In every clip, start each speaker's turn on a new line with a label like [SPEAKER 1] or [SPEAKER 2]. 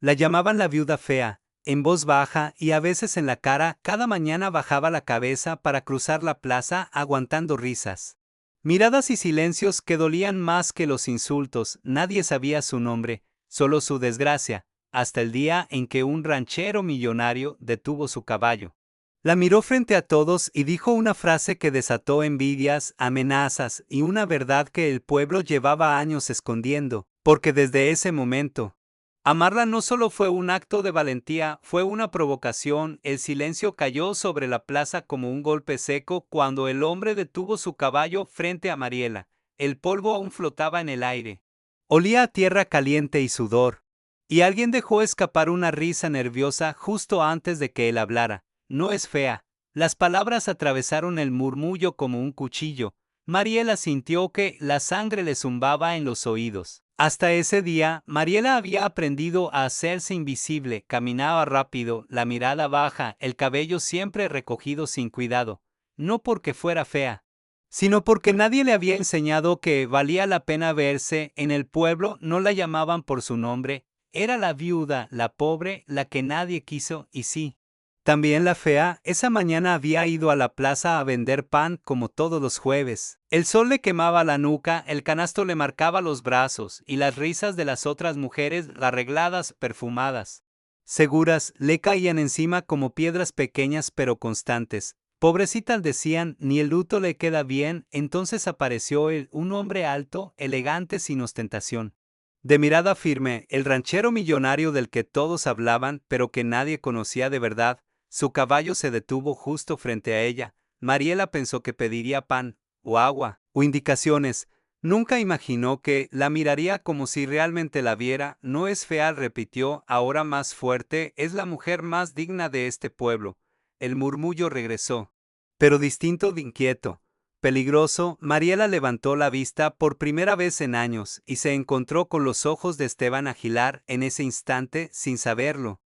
[SPEAKER 1] La llamaban la viuda fea, en voz baja y a veces en la cara. Cada mañana bajaba la cabeza para cruzar la plaza aguantando risas. Miradas y silencios que dolían más que los insultos. Nadie sabía su nombre, solo su desgracia, hasta el día en que un ranchero millonario detuvo su caballo. La miró frente a todos y dijo una frase que desató envidias, amenazas y una verdad que el pueblo llevaba años escondiendo, porque desde ese momento, amarla no solo fue un acto de valentía, fue una provocación. El silencio cayó sobre la plaza como un golpe seco cuando el hombre detuvo su caballo frente a Mariela. El polvo aún flotaba en el aire. Olía a tierra caliente y sudor. Y alguien dejó escapar una risa nerviosa justo antes de que él hablara. No es fea. Las palabras atravesaron el murmullo como un cuchillo. Mariela sintió que la sangre le zumbaba en los oídos. Hasta ese día, Mariela había aprendido a hacerse invisible, caminaba rápido, la mirada baja, el cabello siempre recogido sin cuidado. No porque fuera fea, sino porque nadie le había enseñado que valía la pena verse. En el pueblo no la llamaban por su nombre, era la viuda, la pobre, la que nadie quiso, y sí. También la fea, esa mañana había ido a la plaza a vender pan como todos los jueves. El sol le quemaba la nuca, el canasto le marcaba los brazos, y las risas de las otras mujeres, arregladas, perfumadas, seguras, le caían encima como piedras pequeñas pero constantes. Pobrecitas, decían, ni el luto le queda bien. Entonces apareció él, un hombre alto, elegante, sin ostentación. De mirada firme, el ranchero millonario del que todos hablaban, pero que nadie conocía de verdad. Su caballo se detuvo justo frente a ella. Mariela pensó que pediría pan, o agua, o indicaciones. Nunca imaginó que la miraría como si realmente la viera. No es fea, repitió, ahora más fuerte, es la mujer más digna de este pueblo. El murmullo regresó, pero distinto de inquieto. Peligroso. Mariela levantó la vista por primera vez en años y se encontró con los ojos de Esteban Aguilar en ese instante, sin saberlo.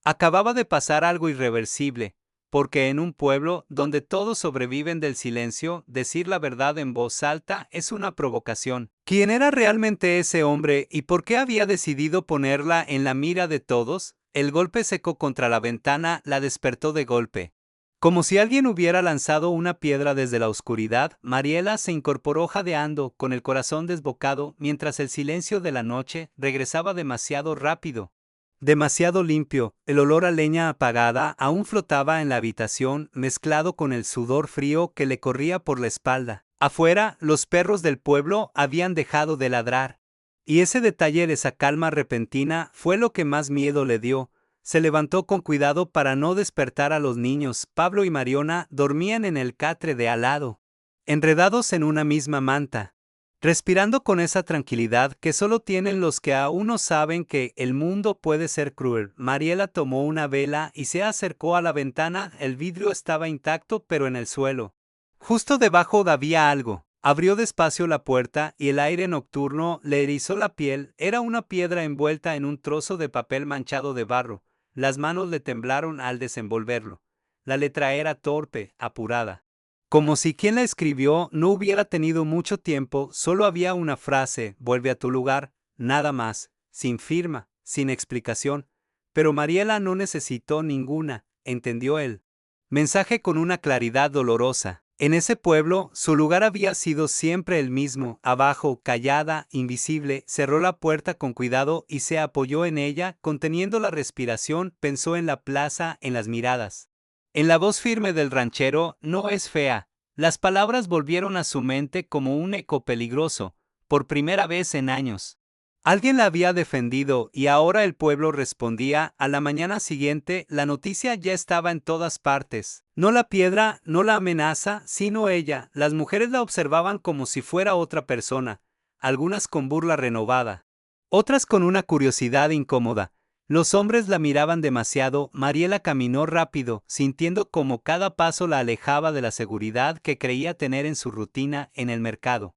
[SPEAKER 1] Acababa de pasar algo irreversible, porque en un pueblo donde todos sobreviven del silencio, decir la verdad en voz alta es una provocación. ¿Quién era realmente ese hombre y por qué había decidido ponerla en la mira de todos? El golpe seco contra la ventana la despertó de golpe. Como si alguien hubiera lanzado una piedra desde la oscuridad, Mariela se incorporó jadeando, con el corazón desbocado, mientras el silencio de la noche regresaba demasiado rápido. Demasiado limpio. El olor a leña apagada aún flotaba en la habitación, mezclado con el sudor frío que le corría por la espalda. Afuera, los perros del pueblo habían dejado de ladrar. Y ese detalle de esa calma repentina fue lo que más miedo le dio. Se levantó con cuidado para no despertar a los niños. Pablo y Mariona dormían en el catre de al lado, enredados en una misma manta, respirando con esa tranquilidad que solo tienen los que aún no saben que el mundo puede ser cruel. Mariela tomó una vela y se acercó a la ventana. El vidrio estaba intacto, pero en el suelo, justo debajo, había algo. Abrió despacio la puerta y el aire nocturno le erizó la piel. Era una piedra envuelta en un trozo de papel manchado de barro. Las manos le temblaron al desenvolverlo. La letra era torpe, apurada. Como si quien la escribió no hubiera tenido mucho tiempo. Solo había una frase: vuelve a tu lugar, nada más, sin firma, sin explicación. Pero Mariela no necesitó ninguna, entendió el mensaje con una claridad dolorosa. En ese pueblo, su lugar había sido siempre el mismo, abajo, callada, invisible. Cerró la puerta con cuidado y se apoyó en ella, conteniendo la respiración. Pensó en la plaza, en las miradas, en la voz firme del ranchero. No es fea. Las palabras volvieron a su mente como un eco peligroso, por primera vez en años. Alguien la había defendido y ahora el pueblo respondía. A la mañana siguiente, la noticia ya estaba en todas partes. No la piedra, no la amenaza, sino ella. Las mujeres la observaban como si fuera otra persona, algunas con burla renovada, otras con una curiosidad incómoda. Los hombres la miraban demasiado. Mariela caminó rápido, sintiendo como cada paso la alejaba de la seguridad que creía tener en su rutina en el mercado.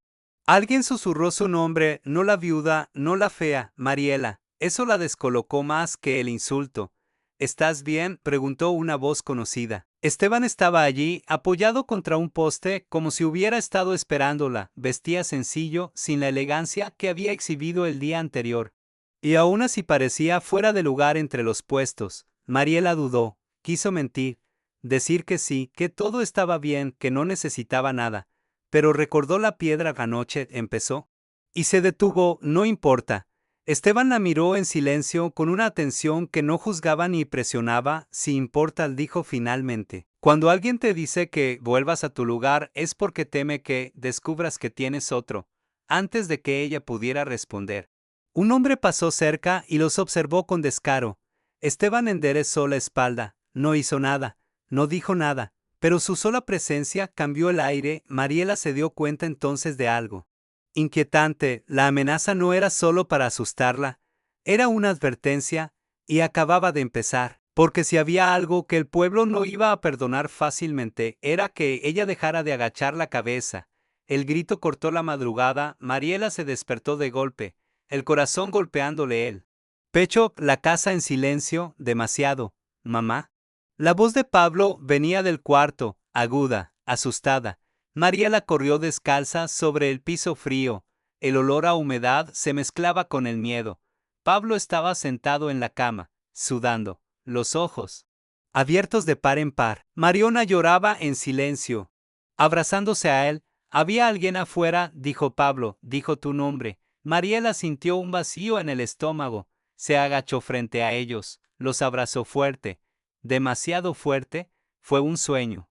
[SPEAKER 1] Alguien susurró su nombre, no la viuda, no la fea, Mariela. Eso la descolocó más que el insulto. ¿Estás bien?, preguntó una voz conocida. Esteban estaba allí, apoyado contra un poste, como si hubiera estado esperándola. Vestía sencillo, sin la elegancia que había exhibido el día anterior. Y aun así parecía fuera de lugar entre los puestos. Mariela dudó, quiso mentir, decir que sí, que todo estaba bien, que no necesitaba nada. Pero recordó la piedra anoche, empezó. Y se detuvo, no importa. Esteban la miró en silencio con una atención que no juzgaba ni presionaba. Si importa, dijo finalmente. Cuando alguien te dice que vuelvas a tu lugar es porque teme que descubras que tienes otro, antes de que ella pudiera responder. Un hombre pasó cerca y los observó con descaro. Esteban enderezó la espalda, no hizo nada, no dijo nada, pero su sola presencia cambió el aire. Mariela se dio cuenta entonces de algo inquietante. La amenaza no era solo para asustarla, era una advertencia, y acababa de empezar, porque si había algo que el pueblo no iba a perdonar fácilmente, era que ella dejara de agachar la cabeza. El grito cortó la madrugada. Mariela se despertó de golpe, el corazón golpeándole el pecho, la casa en silencio. Demasiado, mamá. La voz de Pablo venía del cuarto, aguda, asustada. Mariela corrió descalza sobre el piso frío. El olor a humedad se mezclaba con el miedo. Pablo estaba sentado en la cama, sudando, los ojos abiertos de par en par. Mariona lloraba en silencio, abrazándose a él. Había alguien afuera, dijo Pablo, dijo tu nombre. Mariela sintió un vacío en el estómago. Se agachó frente a ellos, los abrazó fuerte, demasiado fuerte. Fue un sueño.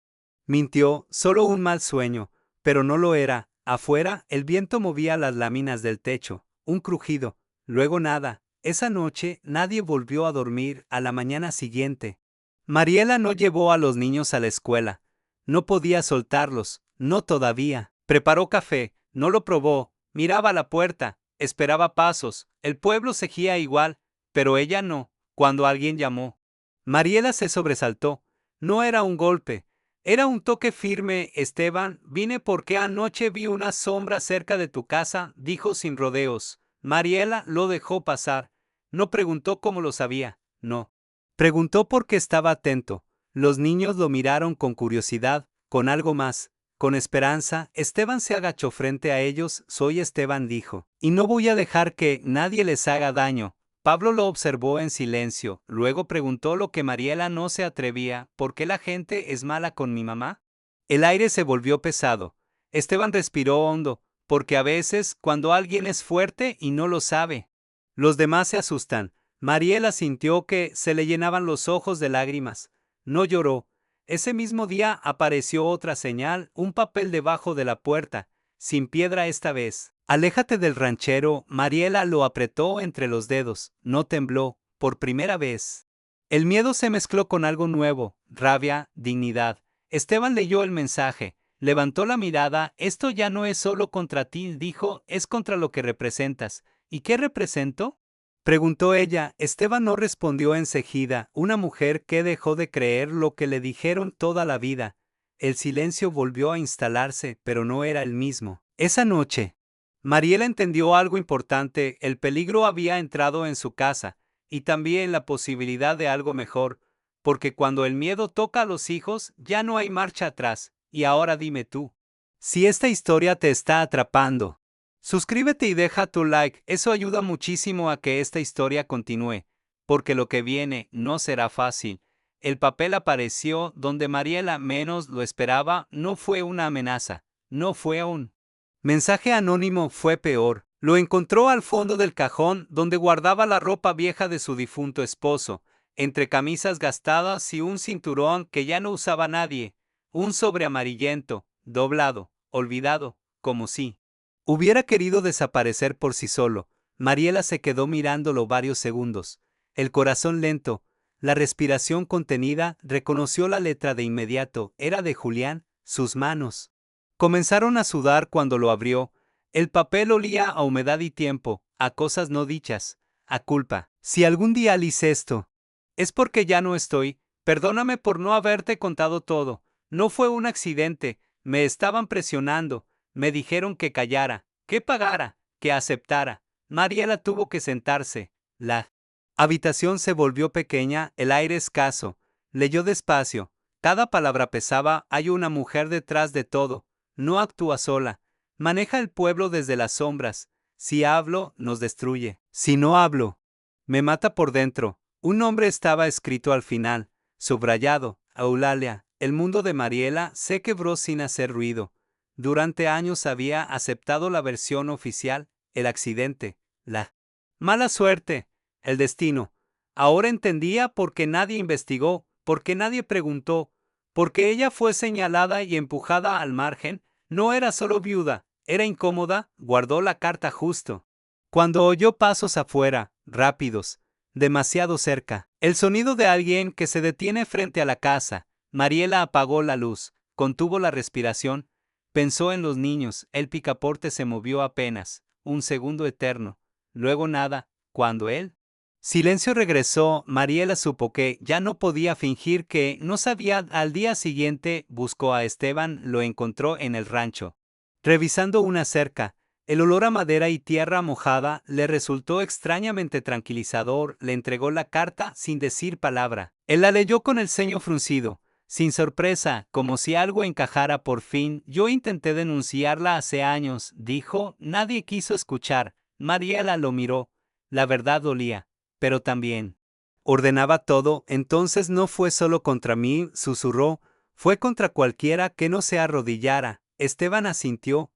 [SPEAKER 1] Mintió, solo un mal sueño, pero no lo era. Afuera, el viento movía las láminas del techo, un crujido, luego nada. Esa noche nadie volvió a dormir. A la mañana siguiente, Mariela no llevó a los niños a la escuela. No podía soltarlos, no todavía. Preparó café, no lo probó, miraba a la puerta, esperaba pasos. El pueblo seguía igual, pero ella no. Cuando alguien llamó, Mariela se sobresaltó. No era un golpe. Era un toque firme. Esteban, vine porque anoche vi una sombra cerca de tu casa, dijo sin rodeos. Mariela lo dejó pasar. No preguntó cómo lo sabía, no. Preguntó porque estaba atento. Los niños lo miraron con curiosidad, con algo más, con esperanza. Esteban se agachó frente a ellos. Soy Esteban, dijo, y no voy a dejar que nadie les haga daño. Pablo lo observó en silencio, luego preguntó lo que Mariela no se atrevía: ¿por qué la gente es mala con mi mamá? El aire se volvió pesado. Esteban respiró hondo, porque a veces, cuando alguien es fuerte y no lo sabe, los demás se asustan. Mariela sintió que se le llenaban los ojos de lágrimas. No lloró. Ese mismo día apareció otra señal, un papel debajo de la puerta, sin piedra esta vez. Aléjate del ranchero. Mariela lo apretó entre los dedos. No tembló, por primera vez. El miedo se mezcló con algo nuevo, rabia, dignidad. Esteban leyó el mensaje, levantó la mirada. Esto ya no es solo contra ti, dijo, es contra lo que representas. ¿Y qué represento?, preguntó ella. Esteban no respondió enseguida. Una mujer que dejó de creer lo que le dijeron toda la vida. El silencio volvió a instalarse, pero no era el mismo. Esa noche, Mariela entendió algo importante. El peligro había entrado en su casa, y también la posibilidad de algo mejor, porque cuando el miedo toca a los hijos, ya no hay marcha atrás. Y ahora dime tú, si esta historia te está atrapando, suscríbete y deja tu like. Eso ayuda muchísimo a que esta historia continúe, porque lo que viene no será fácil. El papel apareció donde Mariela menos lo esperaba. No fue una amenaza, no fue un mensaje anónimo, fue peor. Lo encontró al fondo del cajón donde guardaba la ropa vieja de su difunto esposo, entre camisas gastadas y un cinturón que ya no usaba nadie, un sobre amarillento, doblado, olvidado, como si hubiera querido desaparecer por sí solo. Mariela se quedó mirándolo varios segundos, el corazón lento, la respiración contenida. Reconoció la letra de inmediato, era de Julián. Sus manos comenzaron a sudar cuando lo abrió. El papel olía a humedad y tiempo, a cosas no dichas, a culpa. Si algún día hice esto, es porque ya no estoy. Perdóname por no haberte contado todo. No fue un accidente, me estaban presionando. Me dijeron que callara, que pagara, que aceptara. Mariela tuvo que sentarse. La habitación se volvió pequeña, el aire escaso. Leyó despacio. Cada palabra pesaba. Hay una mujer detrás de todo. No actúa sola. Maneja el pueblo desde las sombras. Si hablo, nos destruye. Si no hablo, me mata por dentro. Un nombre estaba escrito al final, subrayado, Eulalia. El mundo de Mariela se quebró sin hacer ruido. Durante años había aceptado la versión oficial, el accidente, la mala suerte, el destino. Ahora entendía por qué nadie investigó, por qué nadie preguntó, porque ella fue señalada y empujada al margen. No era solo viuda, era incómoda, guardó la carta justo. Cuando oyó pasos afuera, rápidos, demasiado cerca, el sonido de alguien que se detiene frente a la casa, Mariela apagó la luz, contuvo la respiración, pensó en los niños, el picaporte se movió apenas, un segundo eterno, luego nada, cuando él silencio regresó, Mariela supo que ya no podía fingir que no sabía. Al día siguiente buscó a Esteban, lo encontró en el rancho. Revisando una cerca, el olor a madera y tierra mojada le resultó extrañamente tranquilizador. Le entregó la carta sin decir palabra. Él la leyó con el ceño fruncido, sin sorpresa, como si algo encajara por fin. Yo intenté denunciarla hace años, dijo. Nadie quiso escuchar. Mariela lo miró. La verdad dolía, pero también ordenaba todo. Entonces no fue solo contra mí, susurró, fue contra cualquiera que no se arrodillara. Esteban asintió.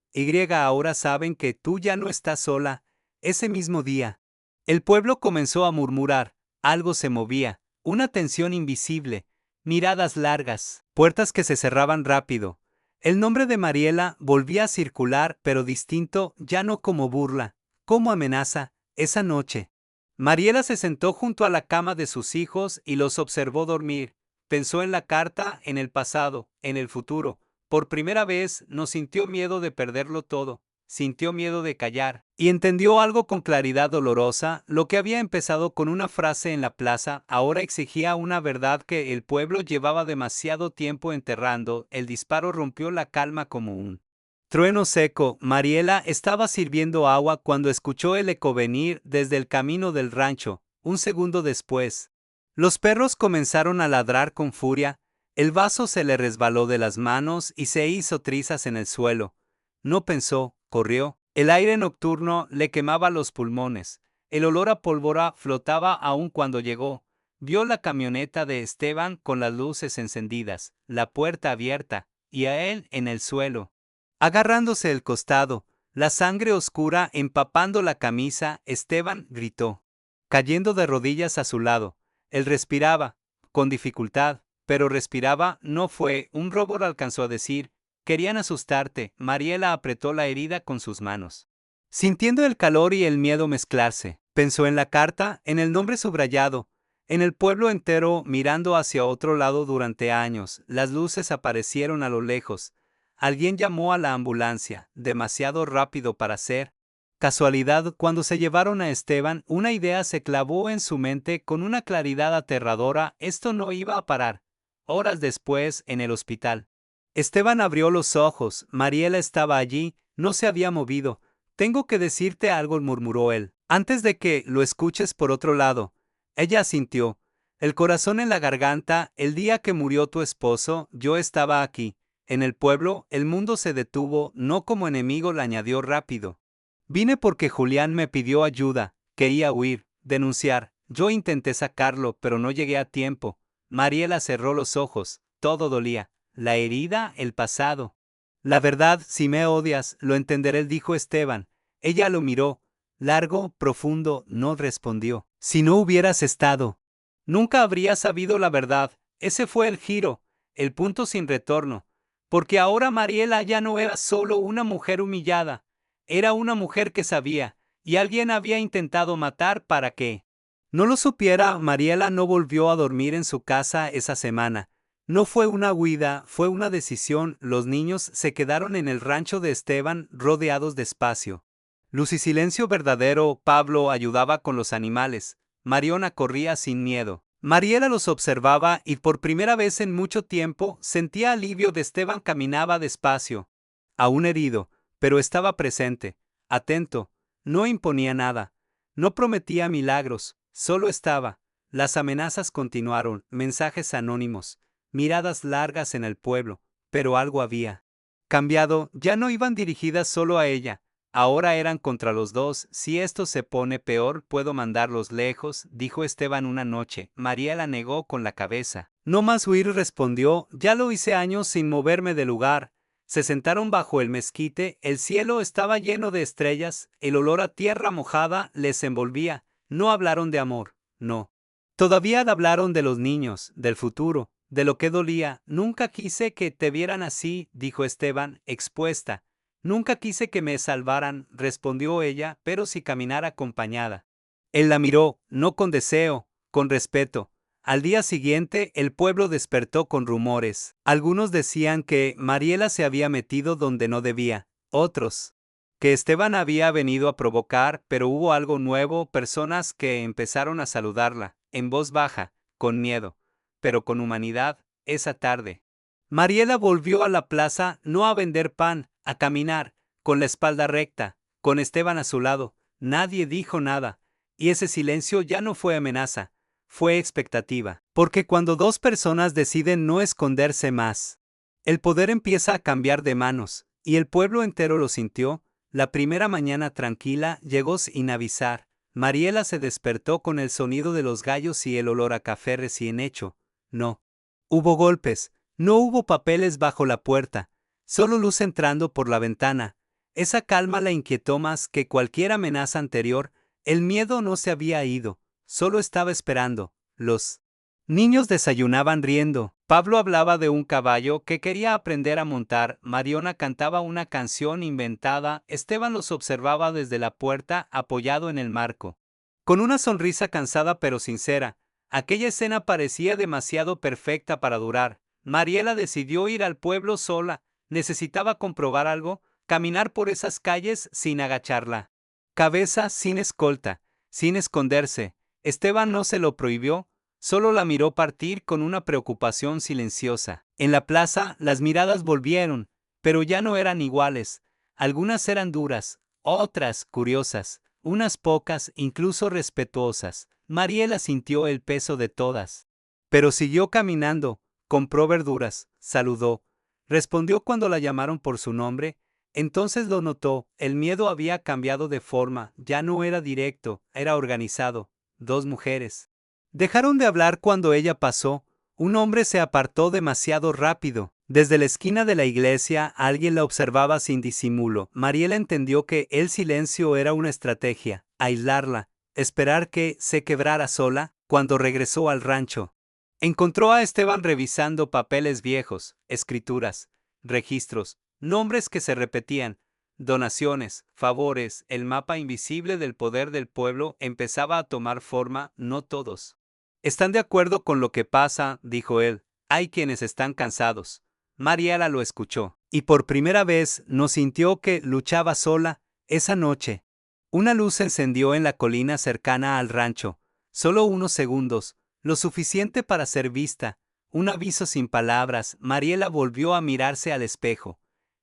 [SPEAKER 1] Ahora saben que tú ya no estás sola. Ese mismo día, el pueblo comenzó a murmurar. Algo se movía, una tensión invisible, miradas largas, puertas que se cerraban rápido. El nombre de Mariela volvía a circular, pero distinto, ya no como burla, como amenaza. Esa noche, Mariela se sentó junto a la cama de sus hijos y los observó dormir. Pensó en la carta, en el pasado, en el futuro. Por primera vez no sintió miedo de perderlo todo, sintió miedo de callar, y entendió algo con claridad dolorosa. Lo que había empezado con una frase en la plaza ahora exigía una verdad que el pueblo llevaba demasiado tiempo enterrando. El disparo rompió la calma como un trueno seco. Mariela estaba sirviendo agua cuando escuchó el eco venir desde el camino del rancho. Un segundo después, los perros comenzaron a ladrar con furia. El vaso se le resbaló de las manos y se hizo trizas en el suelo. No pensó, corrió. El aire nocturno le quemaba los pulmones. El olor a pólvora flotaba aún cuando llegó. Vio la camioneta de Esteban con las luces encendidas, la puerta abierta, y a él en el suelo, agarrándose el costado, la sangre oscura empapando la camisa. Esteban gritó, cayendo de rodillas a su lado. Él respiraba, con dificultad, pero respiraba. No fue un robo, alcanzó a decir. Querían asustarte. Mariela apretó la herida con sus manos, sintiendo el calor y el miedo mezclarse. Pensó en la carta, en el nombre subrayado, en el pueblo entero mirando hacia otro lado durante años. Las luces aparecieron a lo lejos. Alguien llamó a la ambulancia, demasiado rápido para ser casualidad. Cuando se llevaron a Esteban, una idea se clavó en su mente con una claridad aterradora. Esto no iba a parar. Horas después, en el hospital, Esteban abrió los ojos. Mariela estaba allí, no se había movido. Tengo que decirte algo, murmuró él, antes de que lo escuches por otro lado. Ella asintió, el corazón en la garganta. El día que murió tu esposo, yo estaba aquí. En el pueblo, el mundo se detuvo, no como enemigo, le añadió rápido. Vine porque Julián me pidió ayuda, quería huir, denunciar. Yo intenté sacarlo, pero no llegué a tiempo. Mariela cerró los ojos, todo dolía. La herida, el pasado. La verdad, si me odias, lo entenderé, dijo Esteban. Ella lo miró, largo, profundo, no respondió. Si no hubieras estado, nunca habría sabido la verdad. Ese fue el giro, el punto sin retorno. Porque ahora Mariela ya no era solo una mujer humillada, era una mujer que sabía, y alguien había intentado matar para que no lo supiera. Mariela no volvió a dormir en su casa esa semana. No fue una huida, fue una decisión. Los niños se quedaron en el rancho de Esteban, rodeados de espacio, luz y silencio verdadero. Pablo ayudaba con los animales. Mariona corría sin miedo. Mariela los observaba y por primera vez en mucho tiempo sentía alivio. De Esteban caminaba despacio, aún herido, pero estaba presente, atento, no imponía nada, no prometía milagros, solo estaba. Las amenazas continuaron, mensajes anónimos, miradas largas en el pueblo, pero algo había cambiado. Ya no iban dirigidas solo a ella, Ahora eran contra los dos. Si esto se pone peor, puedo mandarlos lejos, dijo Esteban una noche. Mariela negó con la cabeza. No más huir, respondió, ya lo hice años sin moverme del lugar. Se sentaron bajo el mezquite, el cielo estaba lleno de estrellas, el olor a tierra mojada les envolvía. No hablaron de amor, no. Todavía hablaron de los niños, del futuro, de lo que dolía. Nunca quise que te vieran así, dijo Esteban, expuesta. Nunca quise que me salvaran, respondió ella, pero si caminar acompañada. Él la miró, no con deseo, con respeto. Al día siguiente, el pueblo despertó con rumores. Algunos decían que Mariela se había metido donde no debía, otros que Esteban había venido a provocar, pero hubo algo nuevo, personas que empezaron a saludarla, en voz baja, con miedo, pero con humanidad, esa tarde. Mariela volvió a la plaza no a vender pan, a caminar, con la espalda recta, con Esteban a su lado. Nadie dijo nada, y ese silencio ya no fue amenaza, fue expectativa. Porque cuando dos personas deciden no esconderse más, el poder empieza a cambiar de manos, y el pueblo entero lo sintió. La primera mañana tranquila llegó sin avisar. Mariela se despertó con el sonido de los gallos y el olor a café recién hecho. No hubo golpes, no hubo papeles bajo la puerta, solo luz entrando por la ventana. Esa calma la inquietó más que cualquier amenaza anterior. El miedo no se había ido, solo estaba esperando. Los niños desayunaban riendo. Pablo hablaba de un caballo que quería aprender a montar. Mariona cantaba una canción inventada. Esteban los observaba desde la puerta, apoyado en el marco, con una sonrisa cansada pero sincera. Aquella escena parecía demasiado perfecta para durar. Mariela decidió ir al pueblo sola. Necesitaba comprobar algo, caminar por esas calles sin agacharla cabeza, sin escolta, sin esconderse. Esteban no se lo prohibió, solo la miró partir con una preocupación silenciosa. En la plaza, las miradas volvieron, pero ya no eran iguales. Algunas eran duras, otras curiosas, unas pocas incluso respetuosas. Mariela sintió el peso de todas. Pero siguió caminando, compró verduras, saludó, respondió cuando la llamaron por su nombre. Entonces lo notó, el miedo había cambiado de forma, ya no era directo, era organizado. Dos mujeres dejaron de hablar cuando ella pasó. Un hombre se apartó demasiado rápido. Desde la esquina de la iglesia, alguien la observaba sin disimulo. Mariela entendió que el silencio era una estrategia, aislarla, esperar que se quebrara sola. Cuando regresó al rancho, encontró a Esteban revisando papeles viejos, escrituras, registros, nombres que se repetían, donaciones, favores. El mapa invisible del poder del pueblo empezaba a tomar forma. No todos están de acuerdo con lo que pasa, dijo él. Hay quienes están cansados. Mariela lo escuchó, y por primera vez no sintió que luchaba sola. Esa noche, una luz se encendió en la colina cercana al rancho. Solo unos segundos, lo suficiente para ser vista. Un aviso sin palabras. Mariela volvió a mirarse al espejo.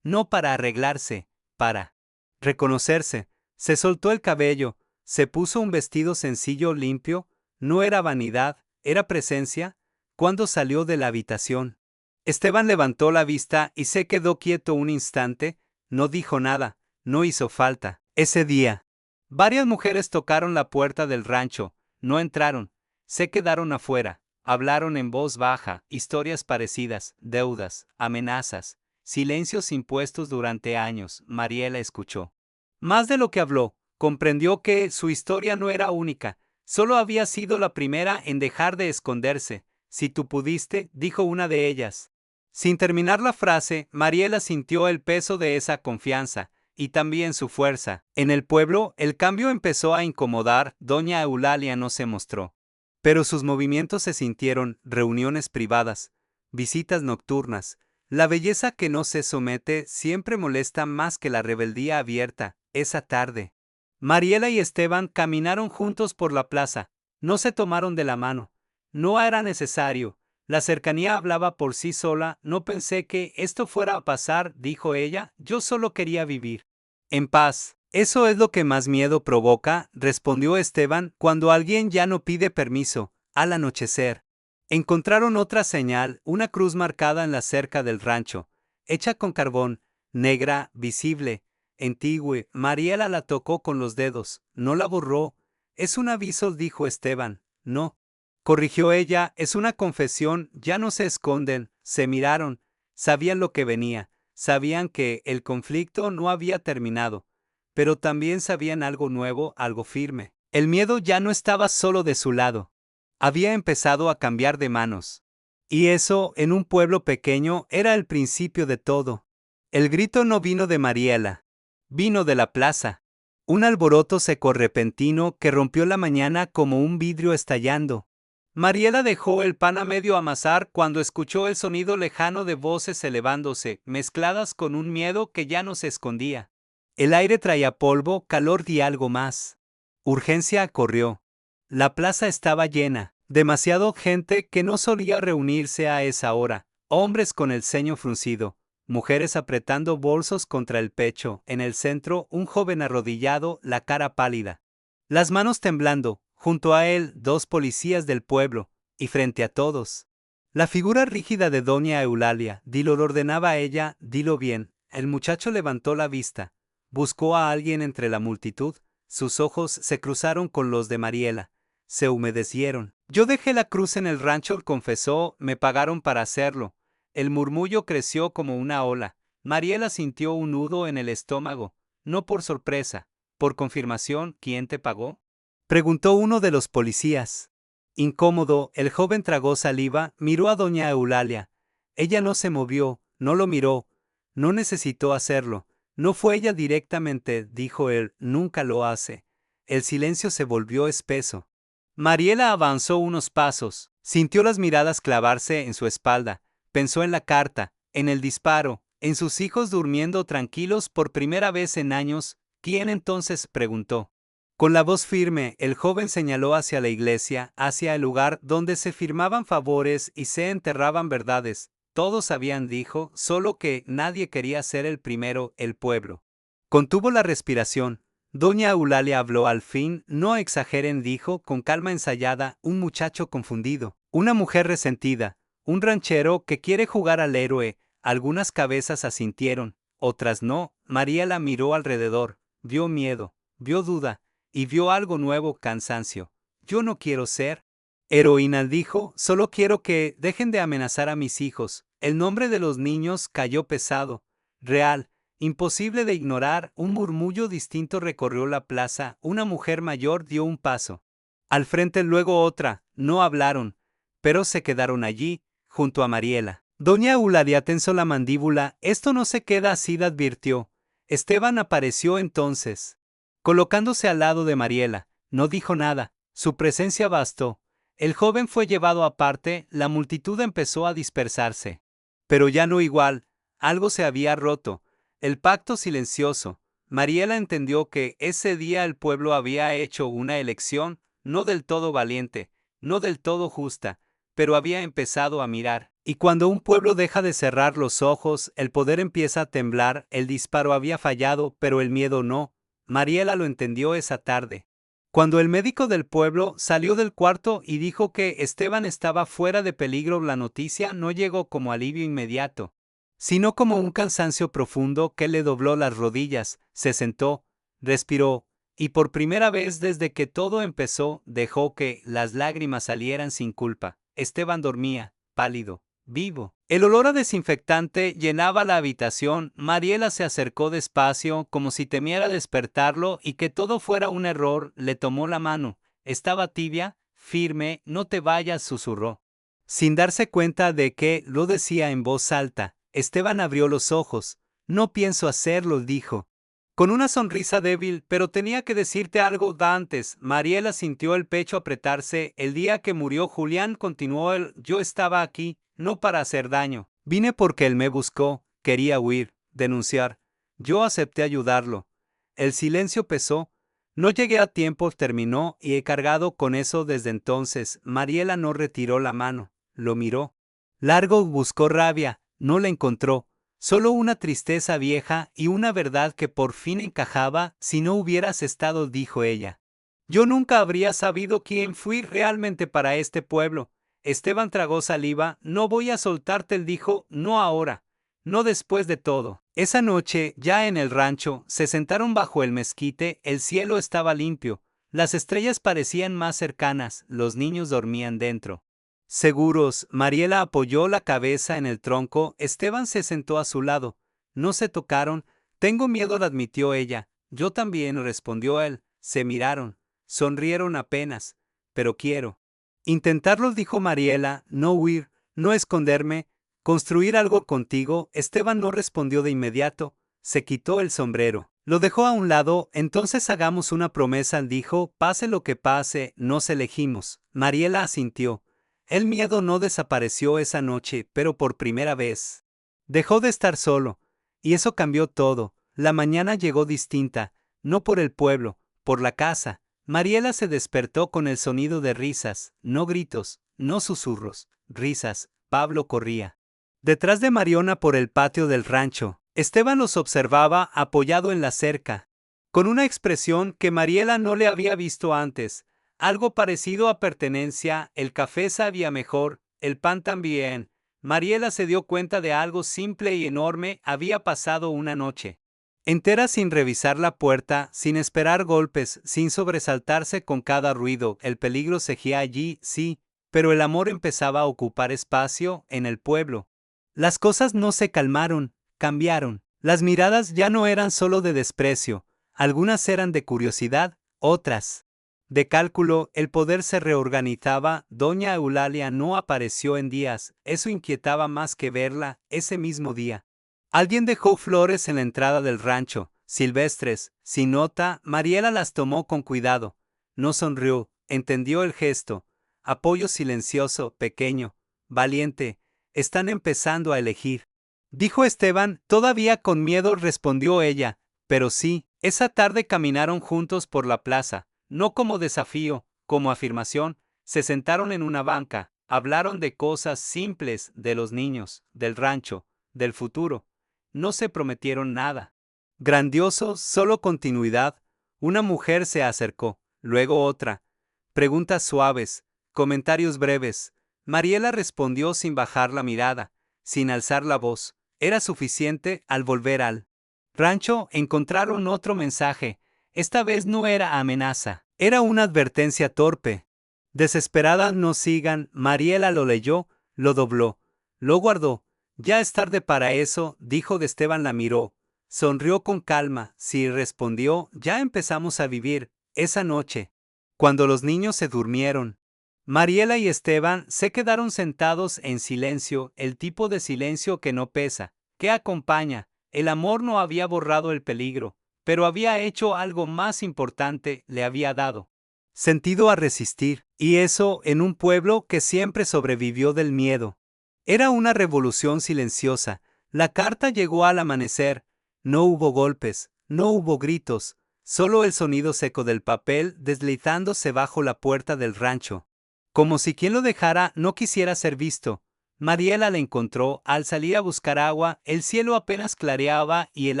[SPEAKER 1] No para arreglarse, para reconocerse. Se soltó el cabello, se puso un vestido sencillo limpio. No era vanidad, era presencia. Cuando salió de la habitación, Esteban levantó la vista y se quedó quieto un instante. No dijo nada, no hizo falta. Ese día, varias mujeres tocaron la puerta del rancho. No entraron, se quedaron afuera. Hablaron en voz baja, historias parecidas, deudas, amenazas, silencios impuestos durante años. Mariela escuchó. Más de lo que habló, comprendió que su historia no era única, solo había sido la primera en dejar de esconderse. Si tú pudiste, dijo una de ellas. Sin terminar la frase, Mariela sintió el peso de esa confianza, y también su fuerza. En el pueblo, el cambio empezó a incomodar. Doña Eulalia no se mostró, pero sus movimientos se sintieron: reuniones privadas, visitas nocturnas. La belleza que no se somete siempre molesta más que la rebeldía abierta. Esa tarde, Mariela y Esteban caminaron juntos por la plaza. No se tomaron de la mano. No era necesario. La cercanía hablaba por sí sola. No pensé que esto fuera a pasar, dijo ella. Yo solo quería vivir en paz. Eso es lo que más miedo provoca, respondió Esteban, cuando alguien ya no pide permiso. Al anochecer, encontraron otra señal, una cruz marcada en la cerca del rancho, hecha con carbón, negra, visible. Antigüe, Mariela la tocó con los dedos, no la borró. Es un aviso, dijo Esteban. No. Corrigió ella, es una confesión, ya no se esconden. Se miraron, sabían lo que venía, sabían que el conflicto no había terminado, pero también sabían algo nuevo, algo firme. El miedo ya no estaba solo de su lado. Había empezado a cambiar de manos. Y eso, en un pueblo pequeño, era el principio de todo. El grito no vino de Mariela, vino de la plaza. Un alboroto seco repentino que rompió la mañana como un vidrio estallando. Mariela dejó el pan a medio amasar cuando escuchó el sonido lejano de voces elevándose, mezcladas con un miedo que ya no se escondía. El aire traía polvo, calor y algo más. Urgencia corrió. La plaza estaba llena, demasiado gente que no solía reunirse a esa hora, hombres con el ceño fruncido, mujeres apretando bolsos contra el pecho, en el centro un joven arrodillado, la cara pálida. Las manos temblando, junto a él dos policías del pueblo, y frente a todos. La figura rígida de doña Eulalia, lo ordenaba a ella, dilo bien. El muchacho levantó la vista, buscó a alguien entre la multitud, sus ojos se cruzaron con los de Mariela, se humedecieron. Yo dejé la cruz en el rancho, confesó, me pagaron para hacerlo. El murmullo creció como una ola. Mariela sintió un nudo en el estómago, no por sorpresa, por confirmación. ¿Quién te pagó?, preguntó uno de los policías. Incómodo, el joven tragó saliva, miró a doña Eulalia. Ella no se movió, no lo miró, no necesitó hacerlo. No fue ella directamente, dijo él, nunca lo hace. El silencio se volvió espeso. Mariela avanzó unos pasos, sintió las miradas clavarse en su espalda, pensó en la carta, en el disparo, en sus hijos durmiendo tranquilos por primera vez en años. ¿Quién entonces?, preguntó. Con la voz firme, el joven señaló hacia la iglesia, hacia el lugar donde se firmaban favores y se enterraban verdades. Todos sabían, dijo, solo que nadie quería ser el primero, el pueblo. Contuvo la respiración. Doña Eulalia habló al fin. No exageren, dijo, con calma ensayada, un muchacho confundido, una mujer resentida, un ranchero que quiere jugar al héroe. Algunas cabezas asintieron, otras no. Mariela miró alrededor, vio miedo, vio duda, y vio algo nuevo, cansancio. Yo no quiero ser heroína, dijo, solo quiero que dejen de amenazar a mis hijos. El nombre de los niños cayó pesado, real, imposible de ignorar. Un murmullo distinto recorrió la plaza, una mujer mayor dio un paso. Al frente luego otra, no hablaron, pero se quedaron allí, junto a Mariela. Doña Eulalia tensó la mandíbula. Esto no se queda así, advirtió. Esteban apareció entonces, colocándose al lado de Mariela. No dijo nada, su presencia bastó. El joven fue llevado aparte, la multitud empezó a dispersarse. Pero ya no igual, algo se había roto, el pacto silencioso. Mariela entendió que ese día el pueblo había hecho una elección, no del todo valiente, no del todo justa, pero había empezado a mirar. Y cuando un pueblo deja de cerrar los ojos, el poder empieza a temblar. El disparo había fallado, pero el miedo no. Mariela lo entendió esa tarde. Cuando el médico del pueblo salió del cuarto y dijo que Esteban estaba fuera de peligro, la noticia no llegó como alivio inmediato, sino como un cansancio profundo que le dobló las rodillas. Se sentó, respiró, y por primera vez desde que todo empezó, dejó que las lágrimas salieran sin culpa. Esteban dormía, pálido, vivo. El olor a desinfectante llenaba la habitación. Mariela se acercó despacio, como si temiera despertarlo y que todo fuera un error. Le tomó la mano. Estaba tibia, firme. No te vayas, susurró. Sin darse cuenta de que lo decía en voz alta, Esteban abrió los ojos. No pienso hacerlo, dijo, con una sonrisa débil, pero tenía que decirte algo antes. Mariela sintió el pecho apretarse. El día que murió Julián, continuó él, yo estaba aquí, no para hacer daño. Vine porque él me buscó, quería huir, denunciar. Yo acepté ayudarlo. El silencio pesó. No llegué a tiempo, terminó, y he cargado con eso desde entonces. Mariela no retiró la mano, lo miró. Largo buscó rabia, no la encontró. Solo una tristeza vieja y una verdad que por fin encajaba. Si no hubieras estado, dijo ella, yo nunca habría sabido quién fui realmente para este pueblo. Esteban tragó saliva. No voy a soltarte, él dijo, no ahora. No después de todo. Esa noche, ya en el rancho, se sentaron bajo el mezquite, el cielo estaba limpio, las estrellas parecían más cercanas, los niños dormían dentro. Seguros, Mariela apoyó la cabeza en el tronco, Esteban se sentó a su lado. No se tocaron. Tengo miedo, le admitió ella. Yo también, respondió él. Se miraron. Sonrieron apenas. Pero quiero intentarlo, dijo Mariela, no huir, no esconderme, construir algo contigo. Esteban no respondió de inmediato. Se quitó el sombrero. Lo dejó a un lado. Entonces hagamos una promesa, dijo. Pase lo que pase, nos elegimos. Mariela asintió. El miedo no desapareció esa noche, pero por primera vez dejó de estar solo. Y eso cambió todo. La mañana llegó distinta, no por el pueblo, por la casa. Mariela se despertó con el sonido de risas, no gritos, no susurros, risas. Pablo corría detrás de Mariona por el patio del rancho. Esteban los observaba apoyado en la cerca, con una expresión que Mariela no le había visto antes. Algo parecido a pertenencia. El café sabía mejor, el pan también. Mariela se dio cuenta de algo simple y enorme. Había pasado una noche entera sin revisar la puerta, sin esperar golpes, sin sobresaltarse con cada ruido. El peligro seguía allí, sí, pero el amor empezaba a ocupar espacio en el pueblo. Las cosas no se calmaron, cambiaron. Las miradas ya no eran solo de desprecio, algunas eran de curiosidad, otras de cálculo. El poder se reorganizaba. Doña Eulalia no apareció en días, eso inquietaba más que verla. Ese mismo día alguien dejó flores en la entrada del rancho, silvestres, sin nota. Mariela las tomó con cuidado. No sonrió, entendió el gesto. Apoyo silencioso, pequeño, valiente. Están empezando a elegir, dijo Esteban. Todavía con miedo, respondió ella. Pero sí. Esa tarde caminaron juntos por la plaza, no como desafío, como afirmación. Se sentaron en una banca, hablaron de cosas simples, de los niños, del rancho, del futuro. No se prometieron nada grandioso, solo continuidad. Una mujer se acercó, luego otra. Preguntas suaves, comentarios breves. Mariela respondió sin bajar la mirada, sin alzar la voz. Era suficiente. Al volver al rancho, encontraron otro mensaje. Esta vez no era amenaza, era una advertencia torpe. Desesperada, no sigan. Mariela lo leyó, lo dobló, lo guardó. Ya es tarde para eso, dijo de Esteban. La miró, sonrió con calma. Sí, respondió, ya empezamos a vivir. Esa noche, cuando los niños se durmieron, Mariela y Esteban se quedaron sentados en silencio, el tipo de silencio que no pesa, que acompaña. El amor no había borrado el peligro, pero había hecho algo más importante, le había dado sentido a resistir, y eso en un pueblo que siempre sobrevivió del miedo. Era una revolución silenciosa. La carta llegó al amanecer. No hubo golpes, no hubo gritos, solo el sonido seco del papel deslizándose bajo la puerta del rancho. Como si quien lo dejara no quisiera ser visto. Mariela la encontró al salir a buscar agua. El cielo apenas clareaba y el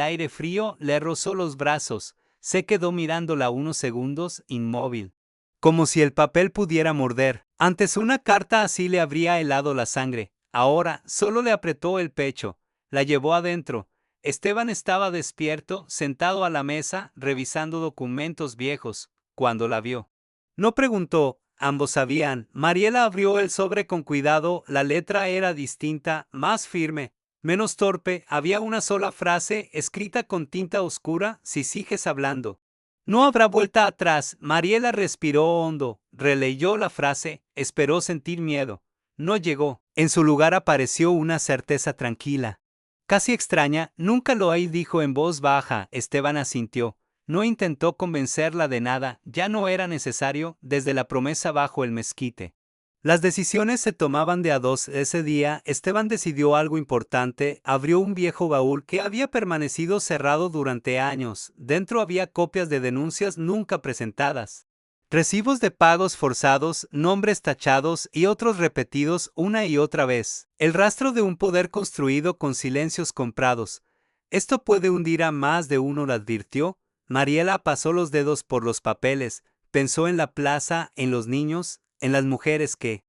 [SPEAKER 1] aire frío le rozó los brazos. Se quedó mirándola unos segundos, inmóvil, como si el papel pudiera morder. Antes una carta así le habría helado la sangre. Ahora solo le apretó el pecho. La llevó adentro. Esteban estaba despierto, sentado a la mesa, revisando documentos viejos, cuando la vio. No preguntó, ambos sabían. Mariela abrió el sobre con cuidado. La letra era distinta, más firme, menos torpe. Había una sola frase, escrita con tinta oscura: si sigues hablando, no habrá vuelta atrás. Mariela respiró hondo, releyó la frase, esperó sentir miedo. No llegó. En su lugar apareció una certeza tranquila, casi extraña. Nunca lo hay, dijo en voz baja. Esteban asintió. No intentó convencerla de nada, ya no era necesario. Desde la promesa bajo el mezquite, las decisiones se tomaban de a dos. Ese día, Esteban decidió algo importante. Abrió un viejo baúl que había permanecido cerrado durante años. Dentro había copias de denuncias nunca presentadas, recibos de pagos forzados, nombres tachados y otros repetidos una y otra vez. El rastro de un poder construido con silencios comprados. Esto puede hundir a más de uno, la advirtió. Mariela pasó los dedos por los papeles, pensó en la plaza, en los niños, en las mujeres que